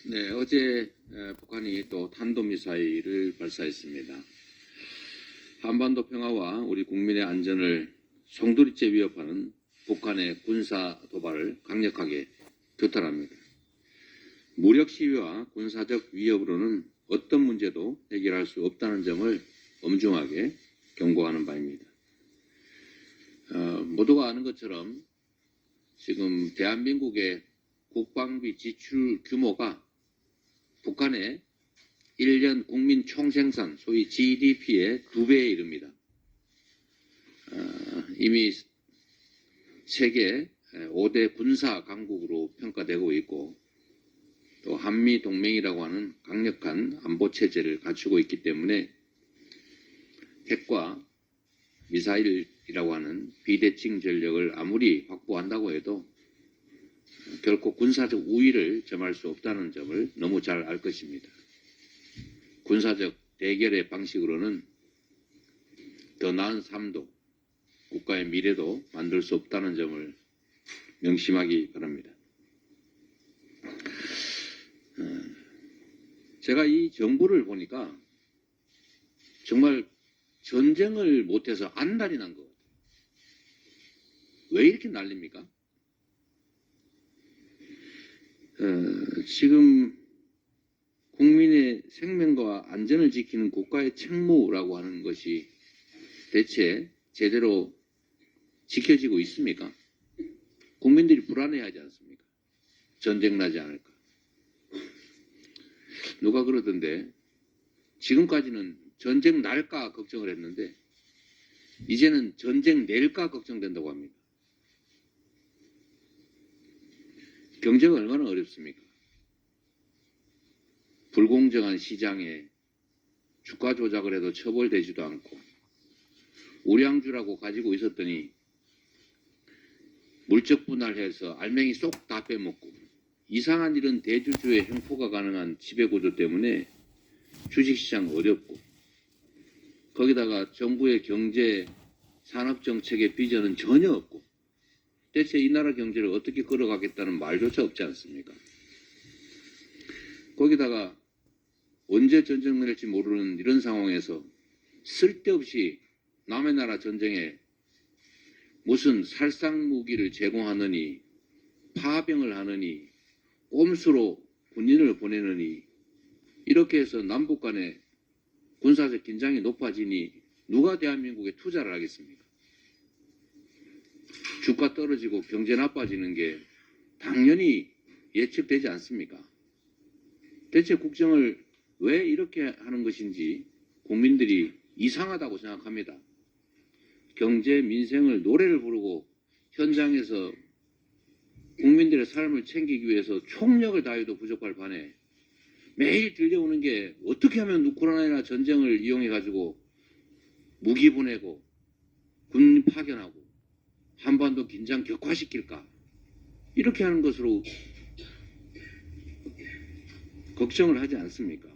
네, 어제 북한이 또 탄도미사일을 발사했습니다. 한반도 평화와 우리 국민의 안전을 송두리째 위협하는 북한의 군사 도발을 강력하게 규탄합니다. 무력 시위와 군사적 위협으로는 어떤 문제도 해결할 수 없다는 점을 엄중하게 경고하는 바입니다. 모두가 아는 것처럼 지금 대한민국의 국방비 지출 규모가 북한의 1년 국민 총생산, 소위 GDP의 2배에 이릅니다. 이미 세계 5대 군사 강국으로 평가되고 있고 또 한미 동맹이라고 하는 강력한 안보 체제를 갖추고 있기 때문에 핵과 미사일이라고 하는 비대칭 전력을 아무리 확보한다고 해도 결코 군사적 우위를 점할 수 없다는 점을 너무 잘 알 것입니다. 군사적 대결의 방식으로는 더 나은 삶도 국가의 미래도 만들 수 없다는 점을 명심하기 바랍니다. 제가 이 정부를 보니까 정말 전쟁을 못해서 안달이 난 것 같아요. 왜 이렇게 난립니까? 지금 국민의 생명과 안전을 지키는 국가의 책무라고 하는 것이 대체 제대로 지켜지고 있습니까? 국민들이 불안해하지 않습니까? 전쟁 나지 않을까? 누가 그러던데 지금까지는 전쟁 날까 걱정을 했는데 이제는 전쟁 낼까 걱정된다고 합니다. 경제가 얼마나 어렵습니까? 불공정한 시장에 주가 조작을 해도 처벌되지도 않고 우량주라고 가지고 있었더니 물적 분할해서 알맹이 쏙 다 빼먹고 이상한 일은 대주주의 횡포가 가능한 지배구조 때문에 주식시장 어렵고 거기다가 정부의 경제 산업정책의 비전은 전혀 없고 대체 이 나라 경제를 어떻게 끌어가겠다는 말조차 없지 않습니까? 거기다가 언제 전쟁 날지 모르는 이런 상황에서 쓸데없이 남의 나라 전쟁에 무슨 살상무기를 제공하느니 파병을 하느니 꼼수로 군인을 보내느니 이렇게 해서 남북 간의 군사적 긴장이 높아지니 누가 대한민국에 투자를 하겠습니까? 주가 떨어지고 경제 나빠지는 게 당연히 예측되지 않습니까? 대체 국정을 왜 이렇게 하는 것인지 국민들이 이상하다고 생각합니다. 경제, 민생을 노래를 부르고 현장에서 국민들의 삶을 챙기기 위해서 총력을 다해도 부족할 판에 매일 들려오는 게 어떻게 하면 우크라이나 전쟁을 이용해가지고 무기 보내고 군 파견하고 한반도 긴장 격화시킬까 이렇게 하는 것으로 걱정을 하지 않습니까?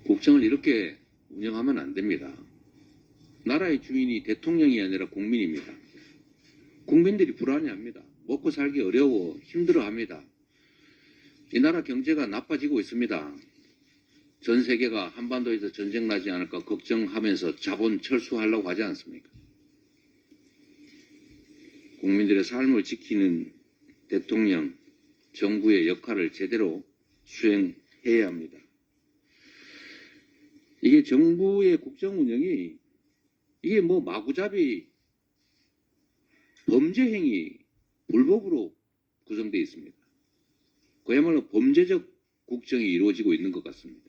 국정을 이렇게 운영하면 안 됩니다. 나라의 주인이 대통령이 아니라 국민입니다. 국민들이 불안해합니다. 먹고 살기 어려워 힘들어합니다. 이 나라 경제가 나빠지고 있습니다. 전 세계가 한반도에서 전쟁 나지 않을까 걱정하면서 자본 철수하려고 하지 않습니까? 국민들의 삶을 지키는 대통령, 정부의 역할을 제대로 수행해야 합니다. 이게 정부의 국정 운영이 이게 뭐 마구잡이 범죄 행위, 불법으로 구성되어 있습니다. 그야말로 범죄적 국정이 이루어지고 있는 것 같습니다.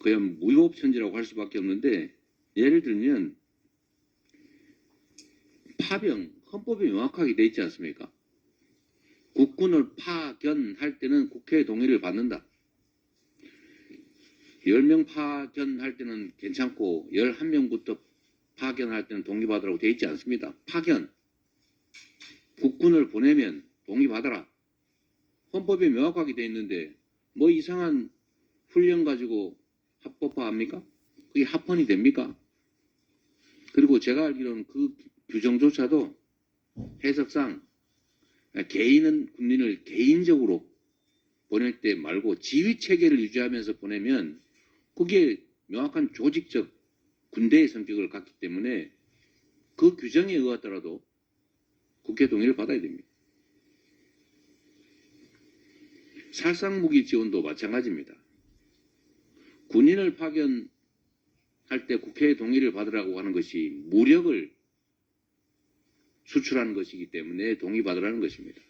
그야 무효업천지라고 할 수밖에 없는데 예를 들면 파병, 헌법에 명확하게 돼 있지 않습니까? 국군을 파견할 때는 국회의 동의를 받는다. 10명 파견할 때는 괜찮고 11명부터 파견할 때는 동의받으라고 돼 있지 않습니다. 파견, 국군을 보내면 동의받아라. 헌법에 명확하게 돼 있는데 뭐 이상한 훈련 가지고 합법화합니까? 그게 합헌이 됩니까? 그리고 제가 알기로는 그 규정조차도 해석상 개인은 군인을 개인적으로 보낼 때 말고 지휘 체계를 유지하면서 보내면 그게 명확한 조직적 군대의 성격을 갖기 때문에 그 규정에 의하더라도 국회 동의를 받아야 됩니다. 살상무기 지원도 마찬가지입니다. 군인을 파견할 때 국회의 동의를 받으라고 하는 것이 무력을 수출하는 것이기 때문에 동의받으라는 것입니다.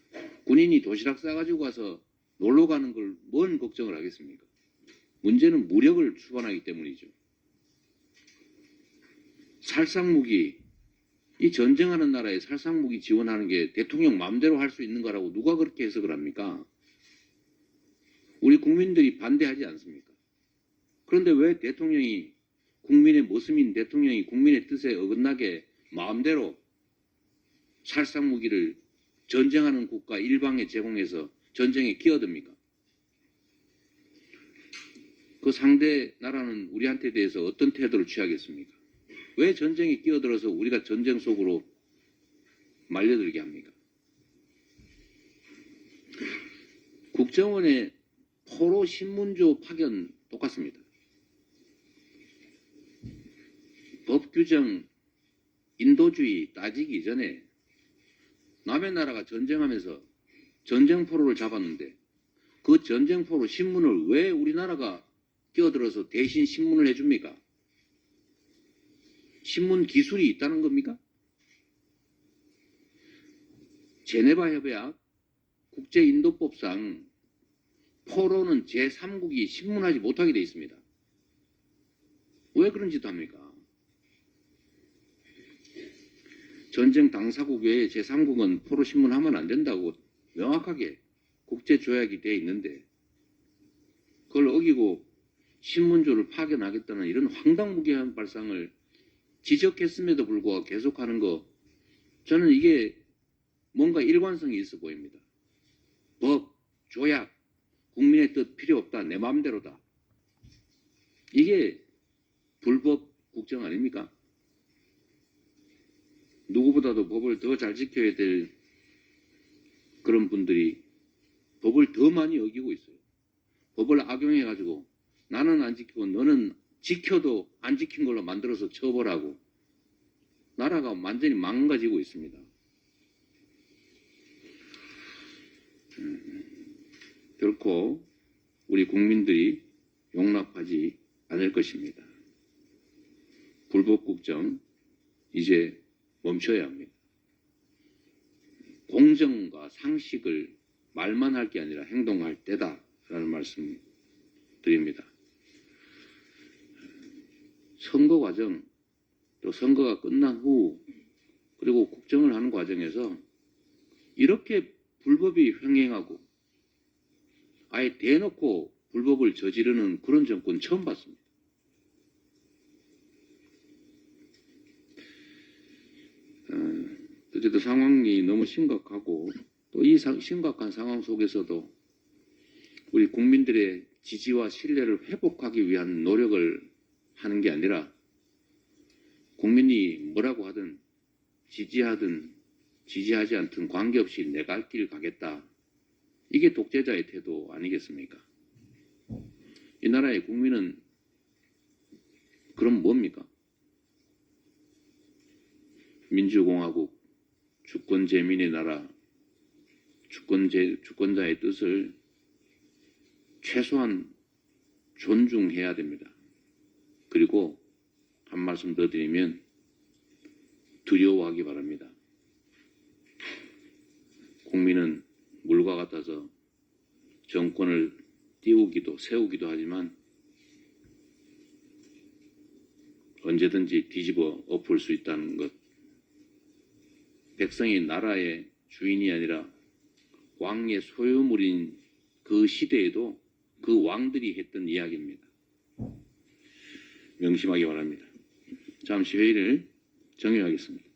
군인이 도시락 싸가지고 가서 놀러 가는 걸 뭔 걱정을 하겠습니까? 문제는 무력을 수반하기 때문이죠. 살상무기, 이 전쟁하는 나라에 살상무기 지원하는 게 대통령 마음대로 할 수 있는 거라고 누가 그렇게 해석을 합니까? 우리 국민들이 반대하지 않습니까? 그런데 왜 대통령이 국민의 모습인 대통령이 국민의 뜻에 어긋나게 마음대로 살상무기를 전쟁하는 국가 일방에 제공해서 전쟁에 끼어듭니까? 그 상대 나라는 우리한테 대해서 어떤 태도를 취하겠습니까? 왜 전쟁에 끼어들어서 우리가 전쟁 속으로 말려들게 합니까? 국정원의 포로 신문조 파견 똑같습니다. 법 규정, 인도주의 따지기 전에 남의 나라가 전쟁하면서 전쟁포로를 잡았는데 그 전쟁포로 신문을 왜 우리나라가 끼어들어서 대신 신문을 해줍니까? 신문 기술이 있다는 겁니까? 제네바 협약 국제인도법상 포로는 제3국이 신문하지 못하게 되어 있습니다. 왜 그런 짓 합니까? 전쟁 당사국 외에 제3국은 포로 신문하면 안 된다고 명확하게 국제조약이 되어 있는데 그걸 어기고 신문조를 파견하겠다는 이런 황당무계한 발상을 지적했음에도 불구하고 계속하는 거, 저는 이게 뭔가 일관성이 있어 보입니다. 법, 조약, 국민의 뜻 필요 없다, 내 마음대로다. 이게 불법 국정 아닙니까? 누구보다도 법을 더 잘 지켜야 될 그런 분들이 법을 더 많이 어기고 있어요. 법을 악용해가지고 나는 안 지키고 너는 지켜도 안 지킨 걸로 만들어서 처벌하고 나라가 완전히 망가지고 있습니다. 결코 우리 국민들이 용납하지 않을 것입니다. 불법 국정 이제 멈춰야 합니다. 공정과 상식을 말만 할 게 아니라 행동할 때다라는 말씀 드립니다. 선거 과정, 또 선거가 끝난 후 그리고 국정을 하는 과정에서 이렇게 불법이 횡행하고 아예 대놓고 불법을 저지르는 그런 정권 처음 봤습니다. 어쨌든 상황이 너무 심각하고 또 이 심각한 상황 속에서도 우리 국민들의 지지와 신뢰를 회복하기 위한 노력을 하는 게 아니라 국민이 뭐라고 하든 지지하든 지지하지 않든 관계없이 내가 할 길 가겠다. 이게 독재자의 태도 아니겠습니까? 이 나라의 국민은 그럼 뭡니까? 민주공화국, 주권제민의 나라, 주권자의 뜻을 최소한 존중해야 됩니다. 그리고 한 말씀 더 드리면 두려워하기 바랍니다. 국민은 물과 같아서 정권을 띄우기도 세우기도 하지만 언제든지 뒤집어 엎을 수 있다는 것. 백성이 나라의 주인이 아니라 왕의 소유물인 그 시대에도 그 왕들이 했던 이야기입니다. 명심하기 바랍니다. 잠시 회의를 정회하겠습니다.